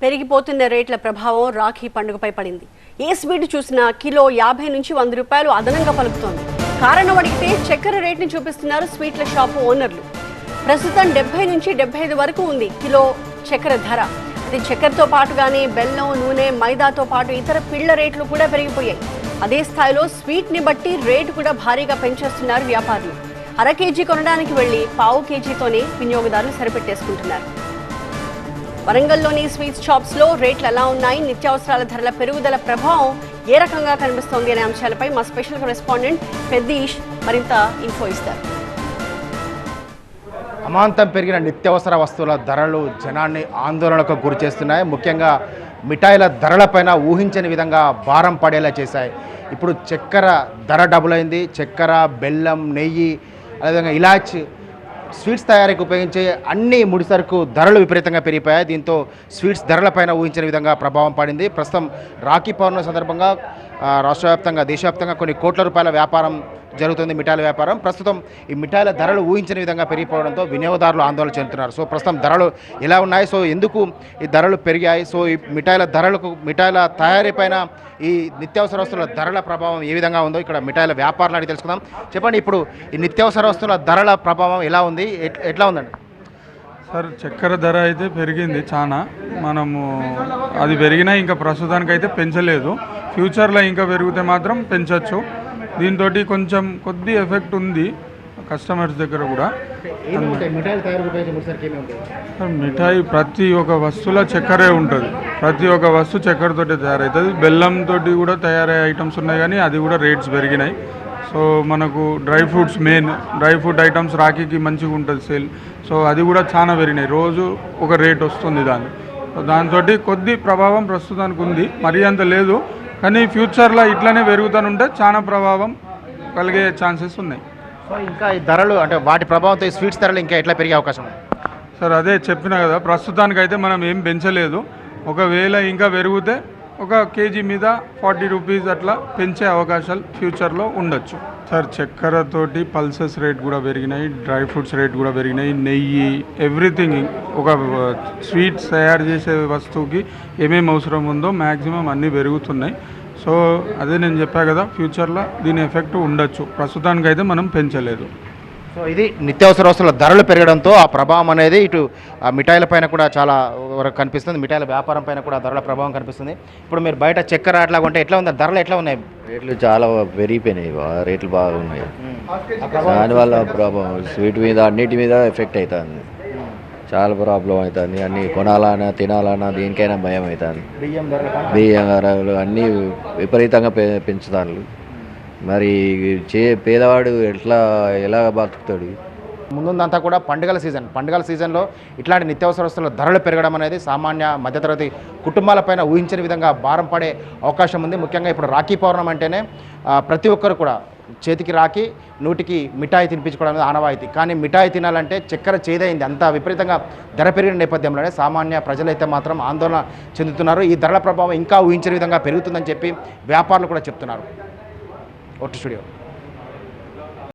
పెరిగిపోతున్న రేట్ల ప్రభావం రాఖీ పండుగపై పడింది. ఏ స్వీట్ చూసినా కిలో 50 నుంచి 100 రూపాయలు అదనంగా పలుకుతోంది. కారణం అడిగితే చక్కెర రేట్ని చూపిస్తున్నారు స్వీట్ల షాపు ఓనర్లు. ప్రస్తుతం 70 నుంచి 75 వరకు ఉంది కిలో చక్కెర ధర. అది చక్కెరతో పాటుగానే బెల్లం, నూనె, మైదాతో పాటు ఇతర పిళ్ల రేట్లు కూడా పెరిగిపోయాయి. అదే స్థాయిలో స్వీట్ని బట్టి రేటు కూడా భారీగా పెంచేస్తున్నారు వ్యాపారులు. అర కేజీ కొనడానికి వెళ్లి పావు కేజీతోనే వినియోగదారులు సరిపెట్టేసుకుంటున్నారు. వరంగల్లోని స్వీట్ షాప్స్ లో రేట్లు ఎలా ఉన్నాయి, నిత్యావసరాల ధరల పెరుగుదల ప్రభావం ఏ రకంగా కనిపిస్తోంది అనే అంశాలపై మా స్పెషల్ కరెస్పాండెంట్ పెద్దీష్ మరింత ఇన్ఫో ఇస్తారు. అమాంతం పెరిగిన నిత్యావసర వస్తువుల ధరలు జనాన్ని ఆందోళనకు గురి చేస్తున్నాయి. ముఖ్యంగా మిఠాయిల ధరలపైన ఊహించని విధంగా భారం పడేలా చేశాయి. ఇప్పుడు చక్కెర ధర డబుల్ అయింది. చక్కెర, బెల్లం, నెయ్యి, అదేవిధంగా ఇలాచి, స్వీట్స్ తయారీకి ఉపయోగించే అన్ని ముడిసరుకు ధరలు విపరీతంగా పెరిగిపోయాయి. దీంతో స్వీట్స్ ధరలపైన ఊహించిన విధంగా ప్రభావం పడింది. ప్రస్తుతం రాఖీ పౌర్ణమి సందర్భంగా రాష్ట్ర వ్యాప్తంగా, దేశవ్యాప్తంగా కొన్ని కోట్ల రూపాయల వ్యాపారం జరుగుతుంది, మిఠాయిల వ్యాపారం. ప్రస్తుతం ఈ మిఠాయిల ధరలు ఊహించని విధంగా పెరిగిపోవడంతో వినియోగదారులు ఆందోళన చెందుతున్నారు. సో ప్రస్తుతం ధరలు ఎలా ఉన్నాయి, సో ఎందుకు ఈ ధరలు పెరిగాయి, సో ఈ మిఠాయిల తయారీపైన ఈ నిత్యావసర వస్తువుల ధరల ప్రభావం ఏ విధంగా ఉందో ఇక్కడ మిఠాయిల వ్యాపారులు అడిగి తెలుసుకుందాం. చెప్పండి, ఇప్పుడు ఈ నిత్యావసర వస్తువుల ధరల ప్రభావం ఎలా ఉంది, ఎట్లా ఉందండి? సార్, చక్కెర ధర అయితే పెరిగింది చాలా. మనము అది పెరిగినా ఇంకా ప్రస్తుతానికి అయితే పెంచలేదు. ఫ్యూచర్లో ఇంకా పెరిగితే మాత్రం పెంచవచ్చు. దీంతో కొంచెం కొద్ది ఎఫెక్ట్ ఉంది కస్టమర్స్ దగ్గర కూడా. మిఠాయి ప్రతి ఒక్క వస్తువులో చక్కెరే ఉంటుంది. ప్రతి ఒక్క వస్తువు చక్కెరతోటి తయారవుతుంది. బెల్లంతో కూడా తయారయ్యే ఐటమ్స్ ఉన్నాయి, కానీ అది కూడా రేట్స్ పెరిగినాయి. సో మనకు dry fruits, dry fruit items రాఖీకి మంచిగా ఉంటుంది సేల్. సో అది కూడా చాలా పెరిగినాయి. రోజు ఒక రేట్ వస్తుంది దాంతో కొద్ది ప్రభావం ప్రస్తుతానికి ఉంది, మరీ అంత లేదు. కానీ ఫ్యూచర్లో ఇట్లనే పెరుగుతూనుంటే చాలా ప్రభావం కలిగే ఛాన్సెస్ ఉన్నాయి. సో ఇంకా ఈ ధరలు అంటే వాటి ప్రభావంతో ఈ స్వీట్స్ ధరలు ఇంకా ఎట్లా పెరిగే అవకాశం ఉంది? సార్, అదే చెప్పినా కదా, ప్రస్తుతానికైతే మనం ఏం పెంచలేదు. ఒకవేళ ఇంకా పెరిగితే ఒక కేజీ మీద 40 రూపీస్ అట్లా పెంచే అవకాశాలు ఫ్యూచర్లో ఉండొచ్చు. సార్, చక్కెరతోటి పల్సెస్ రేట్ కూడా పెరిగినాయి, డ్రై ఫ్రూట్స్ రేట్ కూడా పెరిగినాయి, నెయ్యి, ఎవ్రీథింగ్. ఒక స్వీట్స్ తయారు చేసే వస్తువుకి ఏమేమి అవసరం ఉందో మ్యాక్సిమం అన్నీ పెరుగుతున్నాయి. సో అదే నేను చెప్పా కదా, ఫ్యూచర్లో దీని ఎఫెక్ట్ ఉండొచ్చు. ప్రస్తుతానికైతే మనం పెంచలేదు. సో ఇది నిత్యావసర వస్తువుల ధరలు పెరగడంతో ఆ ప్రభావం అనేది ఇటు మిఠాయిల పైన కూడా చాలా వరకు కనిపిస్తుంది. మిఠాయిల వ్యాపారం పైన కూడా ధరల ప్రభావం కనిపిస్తుంది. ఇప్పుడు మీరు బయట చక్కెర అట్లా కొంటే ఎట్లా ఉంది, ధరలు ఎట్లా ఉన్నాయి? రేట్లు చాలా పెరిగిపోయినాయి, రేట్లు బాగున్నాయి. దానివల్ల ప్రభావం స్వీట్ మీద అన్నిటి మీద ఎఫెక్ట్ అవుతుంది. చాలా ప్రాబ్లం అవుతుంది. అన్నీ కొనాలన్నా తినాలన్నా దేనికైనా భయం అవుతుంది. బియ్యం ధరలు అన్నీ విపరీతంగా పెంచుతాను. మరి పేదవాడు ఎలా బతుకుతాడు? ముందుందంతా కూడా పండుగల సీజన్లో ఇట్లాంటి నిత్యావసర వస్తువుల ధరలు పెరగడం అనేది సామాన్య మధ్యతరగతి కుటుంబాలపైన ఊహించని విధంగా భారం పడే అవకాశం ఉంది. ముఖ్యంగా ఇప్పుడు రాఖీ పౌర్ణమి అంటేనే ప్రతి ఒక్కరు కూడా చేతికి రాఖీ, నూటికి మిఠాయి తినిపించుకోవడం అనేది ఆనవాయితీ. కానీ మిఠాయి తినాలంటే చక్కెర చేదైంది. అంత విపరీతంగా ధర పెరిగిన నేపథ్యంలోనే సామాన్య ప్రజలైతే మాత్రం ఆందోళన చెందుతున్నారు. ఈ ధరల ప్రభావం ఇంకా ఊహించని విధంగా పెరుగుతుందని చెప్పి వ్యాపారులు కూడా చెప్తున్నారు. Vote studio.